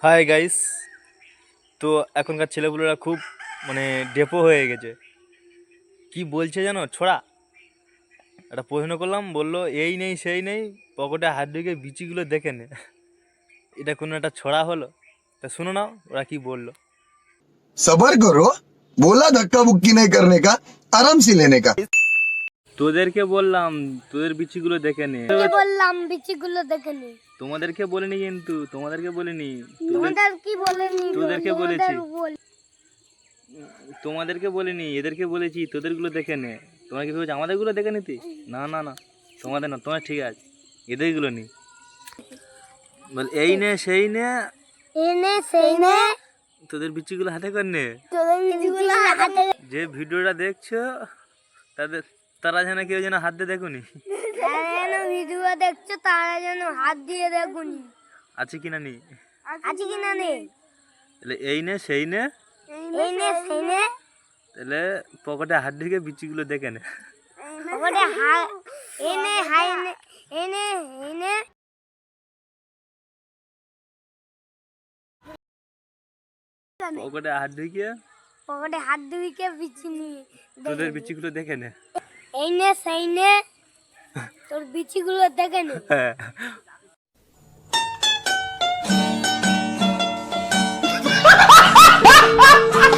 Hi guys. তো এখনকার ছেলেপুলেরা খুব মানে ডেপো হয়ে গেছে। কি বলছে জানো ছোড়া? একটা প্রশ্ন করলাম, বললো এই নেই সেই নেই, পকেটে হাত ঢুকে বিচিগুলো দেখে নে। এটা কোনো একটা ছড়া হলো? তা শুনো না ওরা কি বললো। सबर करो। बोला धक्का बुक्की नहीं करने का, आराम से लेने का। তোদেরকে বললাম তোদের বিচিগুলো দেখে নে। কে বললাম বিচিগুলো দেখে নি? তোমাদেরকে বলিনি, কিন্তু তোমাদেরকে বলিনি, তোমাদের কি বলেনি? তোদেরকে বলেছি। তোমাদের তোমাদেরকে বলিনি, এদেরকে বলেছি তোদেরগুলো দেখে নে। তোমরা কি ভেবেছো আমাদেরগুলো দেখে নিতি? না না না, তোমাদের না, তোমার ঠিক আছে, এদেরগুলো নি। বল এই নে সেই নে, এনে সেই নে, তোদের বিচিগুলো হাতে কর নে। তোদের বিচিগুলো হাতে। যে ভিডিওটা দেখছো তারা যেন কেউ যেন হাত দিয়ে দেখুনি। যারা যেন ভিডিও দেখছো তারা যেন হাত দিয়ে দেখুনি আছে কিনা নি। আছে কিনা নেই। তাহলে এই নে সেই নে, এনে সেই নে, তাহলে পকেটে হাত ঢুকে বিচিগুলো দেখে নে। ওখানে এনে হাই নে, এনে এনে পকেটে হাত ঢুকে পকেটে হাত ধুইকে বিচি নিয়ে তোদের বিচিগুলো দেখে নে। এই নে সেই নে, তোর বিচিগুলো দেখে নে। হ্যাঁ